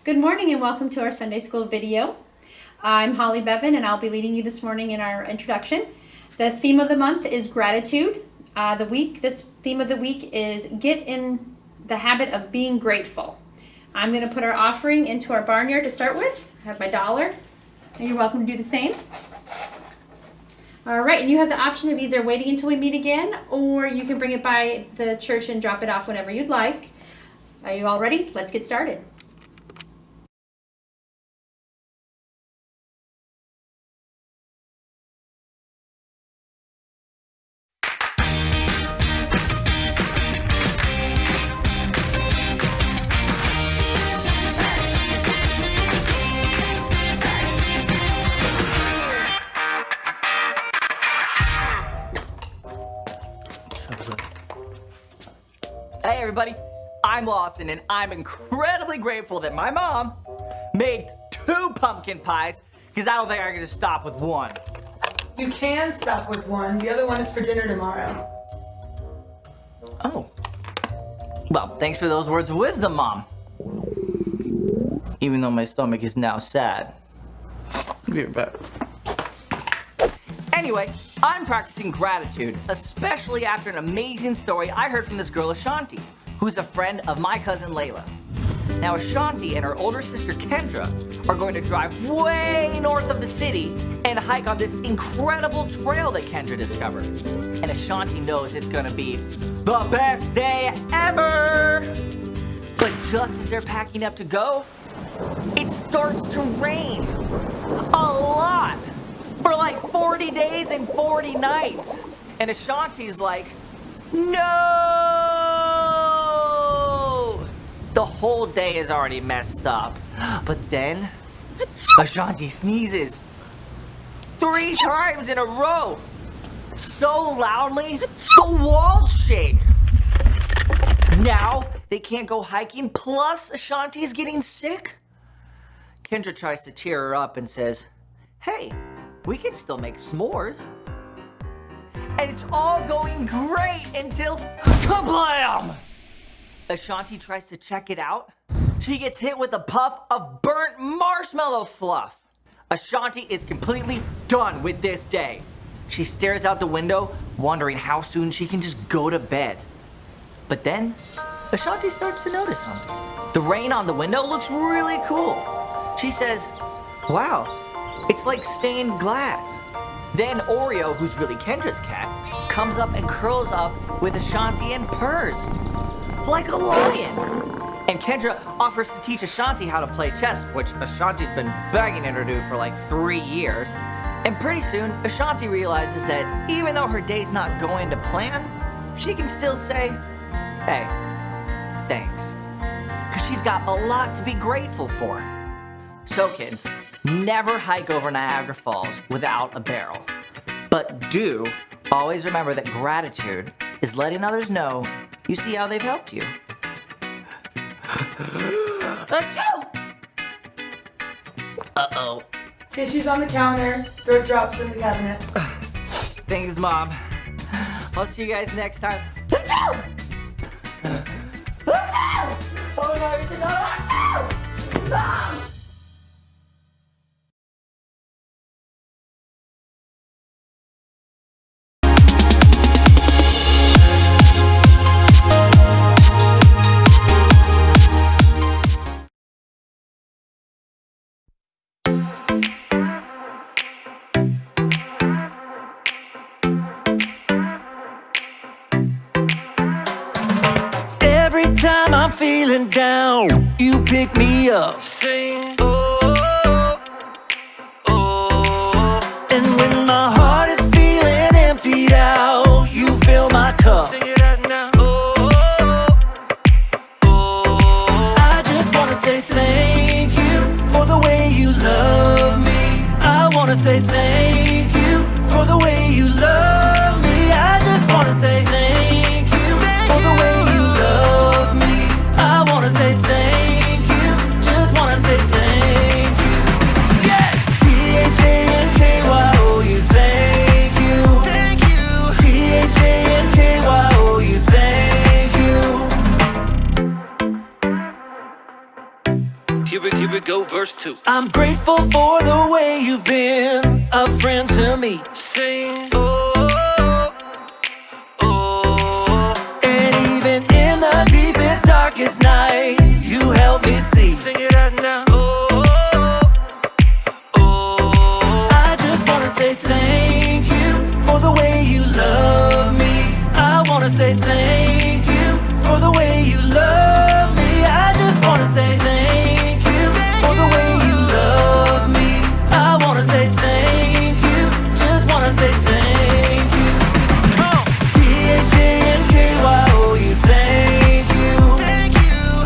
Good morning and welcome to our Sunday School video. I'm Holly Bevan and I'll be leading you this morning in our introduction. The theme of the month is gratitude. This theme of the week is get in the habit of being grateful. I'm going to put our offering into our barnyard to start with. I have my dollar and you're welcome to do the same. All right, and you have the option of either waiting until we meet again or you can bring it by the church and drop it off whenever you'd like. Are you all ready? Let's get started. Hey everybody, I'm Lawson and I'm incredibly grateful that my mom made 2 pumpkin pies because I don't think I can just stop with one. You can stop with one. The other one is for dinner tomorrow. Oh. Well, thanks for those words of wisdom, Mom. Even though my stomach is now sad. Be right back. Anyway, I'm practicing gratitude, especially after an amazing story I heard from this girl Ashanti, who's a friend of my cousin Layla. Now Ashanti and her older sister Kendra are going to drive way north of the city and hike on this incredible trail that Kendra discovered. And Ashanti knows it's gonna be the best day ever! But just as they're packing up to go, it starts to rain. A lot! For like 40 days and 40 nights. And Ashanti's like, no! The whole day is already messed up. But then, Ashanti sneezes 3 times in a row. So loudly, the walls shake. Now, they can't go hiking, plus Ashanti's getting sick. Kendra tries to cheer her up and says, hey, we can still make s'mores. And it's all going great until kablam! Ashanti tries to check it out. She gets hit with a puff of burnt marshmallow fluff. Ashanti is completely done with this day. She stares out the window, wondering how soon she can just go to bed. But then, Ashanti starts to notice something. The rain on the window looks really cool. She says, wow, it's like stained glass. Then Oreo, who's really Kendra's cat, comes up and curls up with Ashanti and purrs, like a lion. And Kendra offers to teach Ashanti how to play chess, which Ashanti's been begging her to do for like 3 years. And pretty soon, Ashanti realizes that even though her day's not going to plan, she can still say, hey, thanks. Because she's got a lot to be grateful for. So kids, never hike over Niagara Falls without a barrel. But do always remember that gratitude is letting others know you see how they've helped you. Uh-oh. Tissues on the counter. Throw drops in the cabinet. Thanks, Mom. I'll see you guys next time. Oh no, it's another. Every time I'm feeling down, you pick me up. Sing, oh, oh, oh. And when my heart is feeling emptied out, you fill my cup. Sing it out now. Oh, oh, oh. I just wanna say thank you for the way you love me. I wanna say thank you for the way you love me. I just wanna say thank you for the way you love me. I wanna say thank you, just wanna say thank you. go verse 2. I'm grateful for the way you've been a friend to me. Sing, oh, oh. And even in the deepest, darkest night, you help me see. Sing it out now. Oh, oh. I just wanna say thank you for the way you love me. I wanna say thank you for the way you love me. I just wanna say thank you for the way you love me. I wanna say thank you, just wanna say thank you. T-H-A-N-K-Y-O-U, thank you.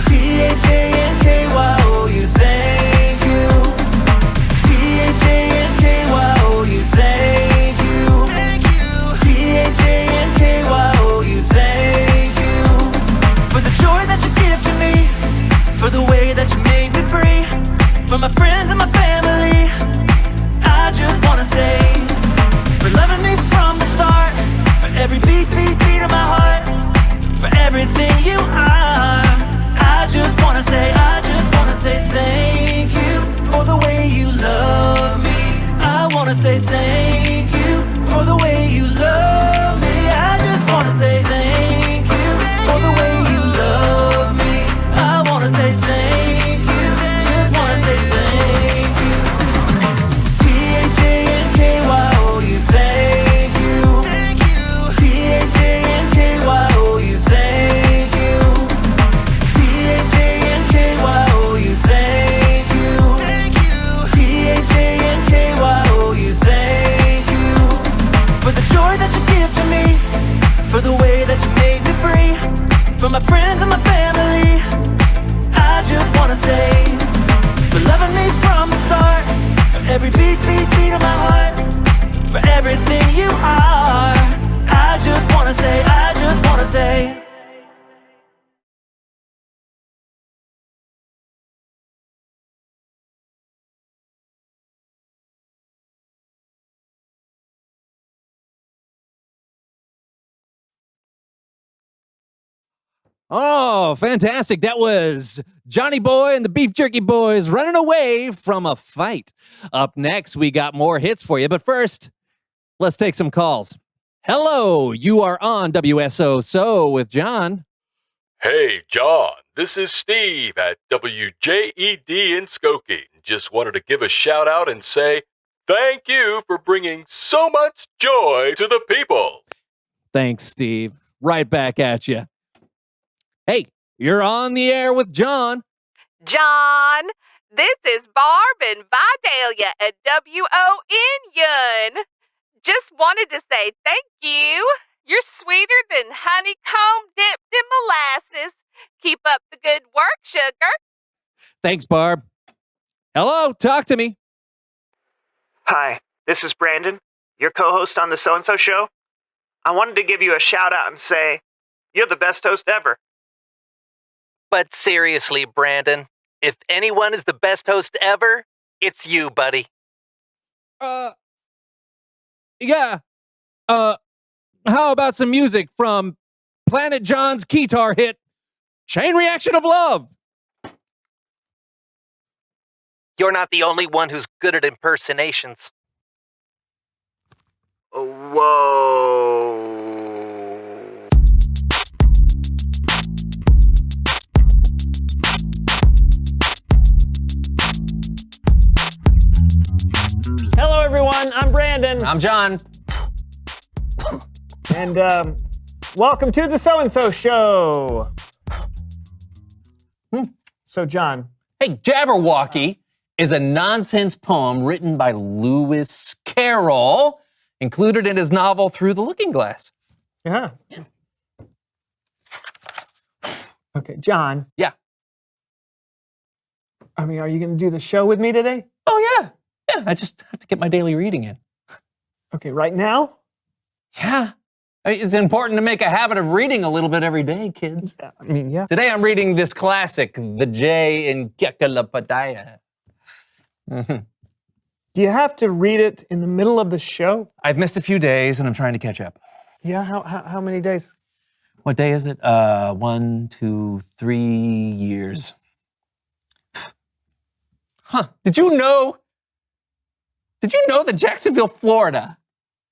T-H-A-N-K-Y-O-U, thank you. T-H-A-N-K-Y-O-U, thank you. T-H-A-N-K-Y-O-U, thank you. For the joy that you give to me, for the way that you made me free, for my friends and my family, I just wanna say, for loving me from the start, for every beat, beat, beat of my heart, for everything you are. I just wanna say thank you for the way you love me. I wanna say thank you for the way you love me. I just wanna say thank you for the way you love me. I wanna say thank you, just wanna say thank you. T-H-A-N-K-Y-O-U, thank you. T-H-A-N-K-Y-O-U, thank you. T-H-A-N-K-Y-O-U, thank you. T-H-A-N-K-Y-O-U, thank you. For the joy that you give to me, for the way that you made me free, for my friends and my family, I just wanna say, for loving me from the start, for every beat, beat, beat of my heart, for everything you are. I just wanna say, I just wanna say. Oh, fantastic. That was Johnny Boy and the Beef Jerky Boys running away from a fight. Up next, we got more hits for you. But first, let's take some calls. Hello, you are on WSO with John. Hey, John, this is Steve at WJED in Skokie. Just wanted to give a shout out and say thank you for bringing so much joy to the people. Thanks, Steve. Right back at you. Hey, you're on the air with John. John, this is Barb and Vidalia at WON. Just wanted to say thank you. You're sweeter than honeycomb dipped in molasses. Keep up the good work, sugar. Thanks, Barb. Hello, talk to me. Hi, this is Brandon, your co-host on the So-and-So Show. I wanted to give you a shout out and say, you're the best host ever. But seriously, Brandon, if anyone is the best host ever, it's you, buddy. Yeah. How about some music from Planet John's Keytar hit, Chain Reaction of Love? You're not the only one who's good at impersonations. Whoa. Hello, everyone. I'm Brandon. I'm John. And welcome to the So-and-So Show. So, John. Hey, Jabberwocky is a nonsense poem written by Lewis Carroll, included in his novel Through the Looking Glass. Yeah. Okay, John. Yeah. I mean, are you going to do the show with me today? Oh, yeah. Yeah, I just have to get my daily reading in. Okay, right now? Yeah. I mean, it's important to make a habit of reading a little bit every day, kids. Yeah, I mean, yeah. Today I'm reading this classic, The Jay in Kekalapadaya. Do you have to read it in the middle of the show? I've missed a few days and I'm trying to catch up. Yeah, how many days? What day is it? 1, 2, 3 years. Did you know that Jacksonville, Florida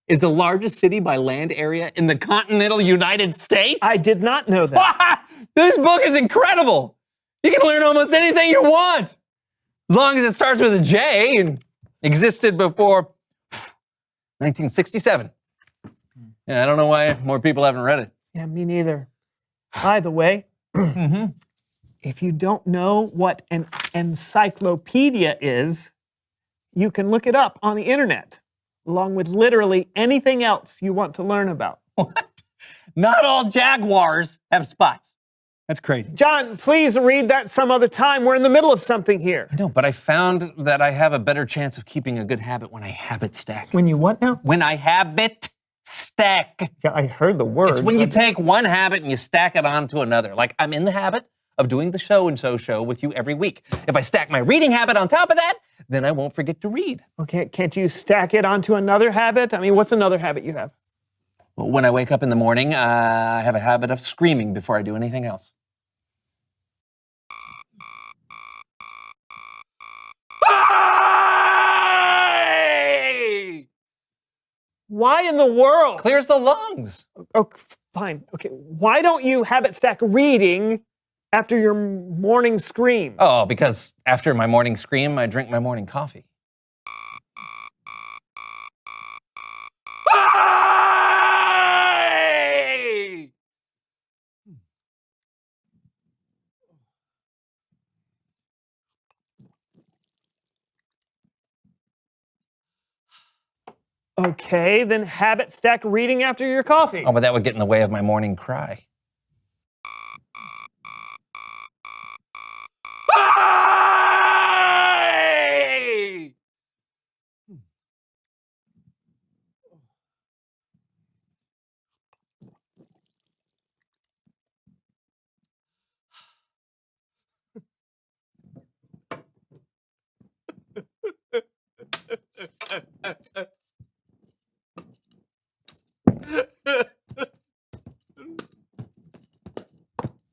is the largest city by land area in the continental United States? I did not know that. This book is incredible. You can learn almost anything you want, as long as it starts with a J and existed before 1967. Yeah, I don't know why more people haven't read it. Yeah, me neither. By the way, if you don't know what an encyclopedia is, you can look it up on the internet, along with literally anything else you want to learn about. What? Not all jaguars have spots. That's crazy. John, please read that some other time. We're in the middle of something here. I know, but I found that I have a better chance of keeping a good habit when I habit stack. When you what now? When I habit stack. Yeah, I heard the word. It's when you take one habit and you stack it onto another. Like, I'm in the habit of doing the so-and-so show with you every week. If I stack my reading habit on top of that, then I won't forget to read. Okay, can't you stack it onto another habit? I mean, what's another habit you have? Well, when I wake up in the morning, I have a habit of screaming before I do anything else. Why in the world? Clears the lungs. Oh, fine. Okay, why don't you habit stack reading after your morning scream? Oh, because after my morning scream, I drink my morning coffee. Okay, then habit stack reading after your coffee. Oh, but that would get in the way of my morning cry.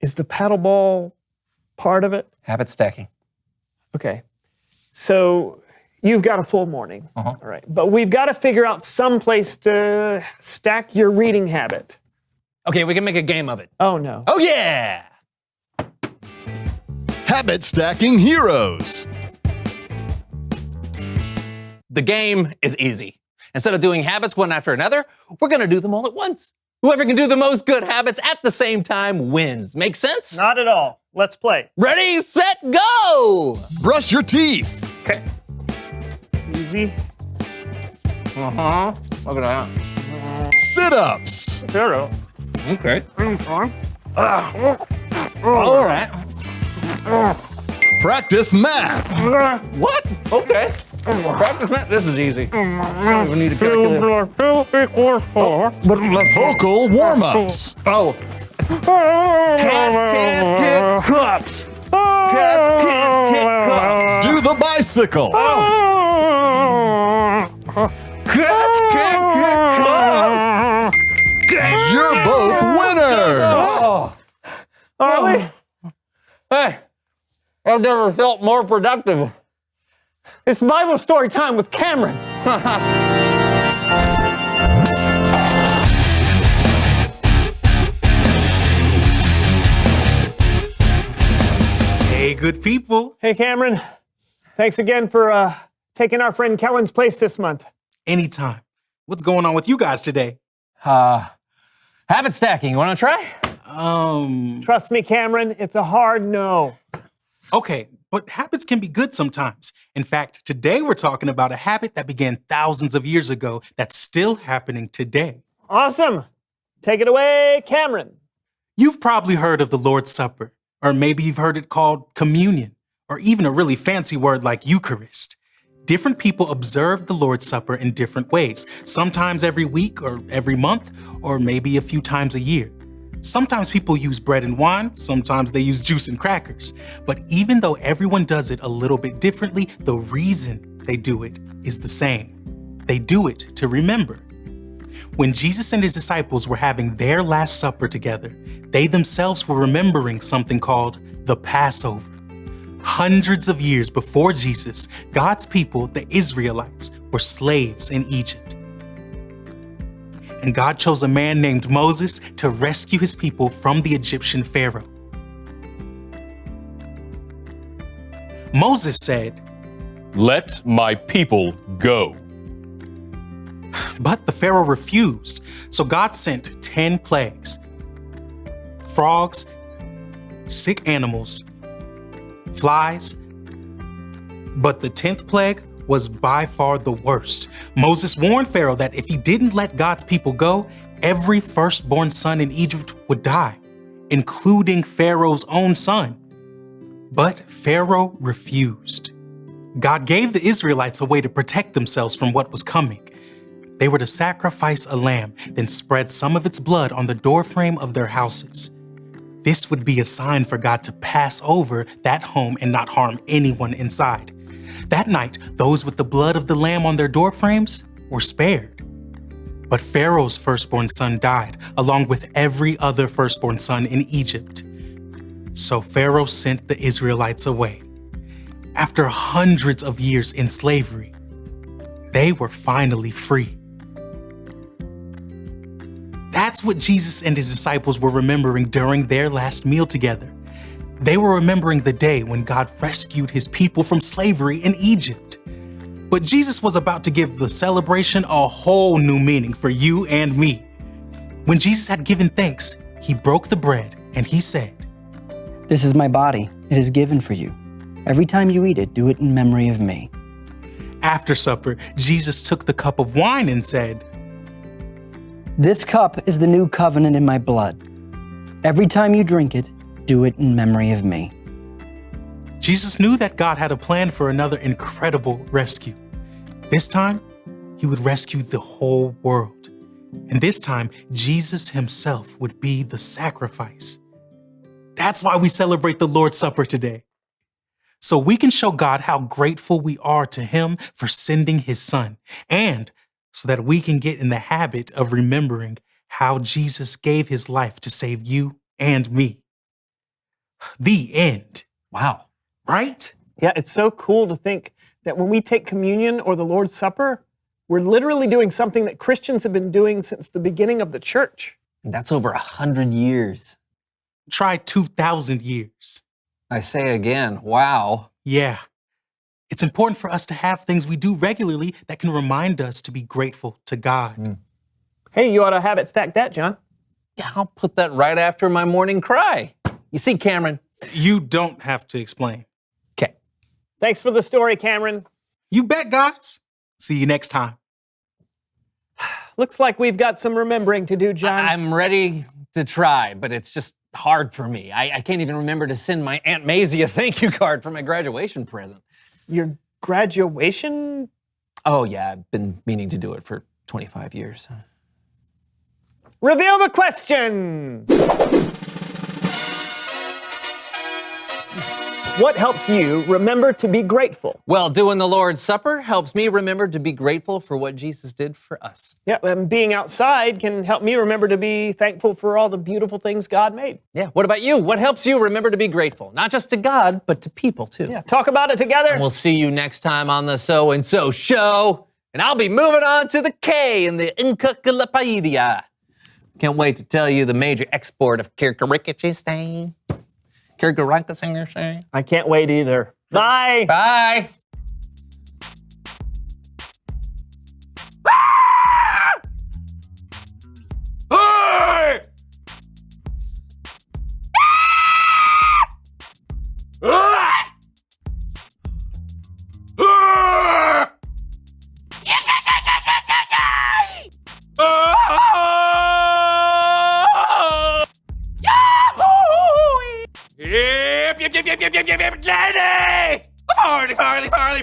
Is the paddleball part of it? Habit stacking. Okay. So you've got a full morning. All right. But we've got to figure out some place to stack your reading habit. Okay, we can make a game of it. Oh, no. Oh, yeah! Habit Stacking Heroes. The game is easy. Instead of doing habits one after another, we're going to do them all at once. Whoever can do the most good habits at the same time wins. Make sense? Not at all. Let's play. Ready, set, go! Brush your teeth. Okay. Easy. Look at that. Sit-ups. Zero. Okay. All right. Practice math. What? Okay. Practice math. This is easy. I don't even need a calculator. 2 equals 4. Vocal warm-ups. Oh. Cats can't kick cups. Cats can't kick cups. Do the bicycle. Cats can't kick cups. You're both winners. Really? Hey, I've never felt more productive. It's Bible story time with Cameron. Hey, good people. Hey, Cameron. Thanks again for taking our friend Kellen's place this month. Anytime. What's going on with you guys today? Habit stacking. You want to try? Trust me, Cameron, it's a hard no. Okay, but habits can be good sometimes. In fact, today we're talking about a habit that began thousands of years ago that's still happening today. Awesome. Take it away, Cameron. You've probably heard of the Lord's Supper, or maybe you've heard it called communion, or even a really fancy word like Eucharist. Different people observe the Lord's Supper in different ways, sometimes every week or every month, or maybe a few times a year. Sometimes people use bread and wine, sometimes they use juice and crackers. But even though everyone does it a little bit differently, the reason they do it is the same. They do it to remember. When Jesus and his disciples were having their Last Supper together, they themselves were remembering something called the Passover. Hundreds of years before Jesus, God's people, the Israelites, were slaves in Egypt. And God chose a man named Moses to rescue his people from the Egyptian Pharaoh. Moses said, "Let my people go." but the Pharaoh refused. So God sent 10 plagues: frogs, sick animals, flies. But the 10th plague was by far the worst. Moses warned Pharaoh that if he didn't let God's people go, every firstborn son in Egypt would die, including Pharaoh's own son. But Pharaoh refused. God gave the Israelites a way to protect themselves from what was coming. They were to sacrifice a lamb, then spread some of its blood on the doorframe of their houses. This would be a sign for God to pass over that home and not harm anyone inside. That night, those with the blood of the lamb on their doorframes were spared. But Pharaoh's firstborn son died, along with every other firstborn son in Egypt. So Pharaoh sent the Israelites away. After hundreds of years in slavery, they were finally free. That's what Jesus and his disciples were remembering during their last meal together. They were remembering the day when God rescued his people from slavery in Egypt. But Jesus was about to give the celebration a whole new meaning for you and me. When Jesus had given thanks, he broke the bread and he said, "This is my body. It is given for you. Every time you eat it, do it in memory of me." After supper, Jesus took the cup of wine and said, "This cup is the new covenant in my blood. Every time you drink it, do it in memory of me." Jesus knew that God had a plan for another incredible rescue. This time, he would rescue the whole world. And this time, Jesus himself would be the sacrifice. That's why we celebrate the Lord's Supper today. So we can show God how grateful we are to him for sending his son, and so that we can get in the habit of remembering how Jesus gave his life to save you and me. The end. Wow. Right? Yeah, it's so cool to think that when we take communion or the Lord's Supper, we're literally doing something that Christians have been doing since the beginning of the church. And that's over 100 years. Try 2,000 years. I say again, wow. Yeah. It's important for us to have things we do regularly that can remind us to be grateful to God. Hey, you ought to have it stacked that, John. Yeah, I'll put that right after my morning cry. You see, Cameron? You don't have to explain. Okay. Thanks for the story, Cameron. You bet, guys. See you next time. Looks like we've got some remembering to do, John. I'm ready to try, but it's just hard for me. I can't even remember to send my Aunt Maisie a thank you card for my graduation present. Your graduation? Oh, yeah, I've been meaning to do it for 25 years. Reveal the question! What helps you remember to be grateful? Well, doing the Lord's Supper helps me remember to be grateful for what Jesus did for us. Yeah, and being outside can help me remember to be thankful for all the beautiful things God made. Yeah, what about you? What helps you remember to be grateful? Not just to God, but to people too. Yeah, talk about it together. And we'll see you next time on the So and So Show. And I'll be moving on to the K in the Encyclopedia. Can't wait to tell you the major export of Kirkarikachistain. Kirkarikachistain. I can't wait either. Bye. Bye. Hey! Yep, Jenny! Farley!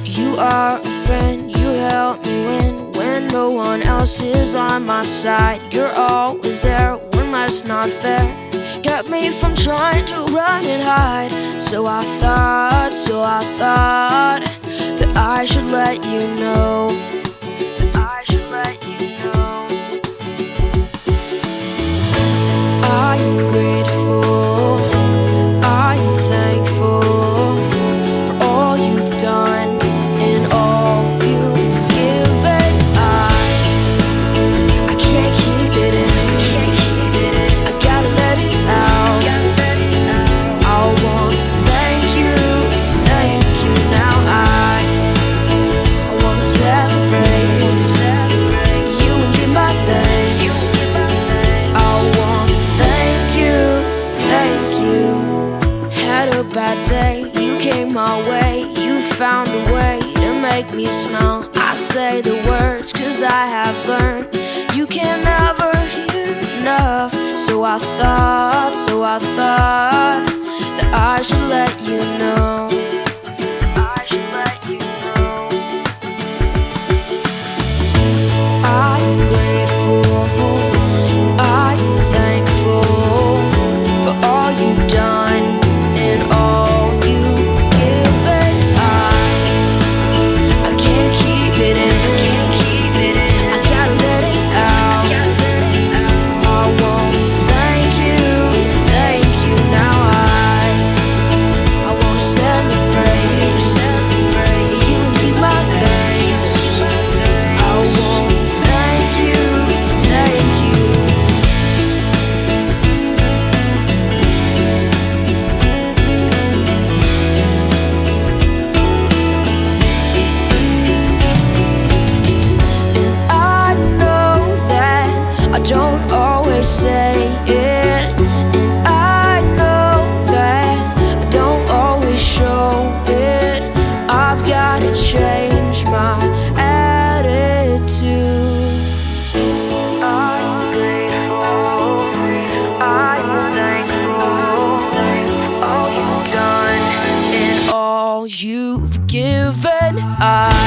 You are a friend, you help me when side. You're always there when life's not fair. Kept me from trying to run and hide. So I thought that I should let you know. I should let you know. I'm grateful, I'm thankful for all you've done and all you've given. I can't keep it in, I gotta let it out. I wanna thank you now. I wanna celebrate you and give my thanks. I wanna thank you. Had a bad day, you came my way. You found a way to make me smile. I say the words 'cause I have learned you can never hear enough. So I thought that I should let you know. I should let you know. I'm grateful, I'm thankful for all you've done and all you've given. I can't keep it in, I gotta let it out. I wanna thank you now. I wanna celebrate you and give my thanks. I wanna thank you. And I know that I don't always say it, and I know that I don't always show it. I've gotta change my attitude. I'm grateful, I'm thankful for all you've done and all you've given. I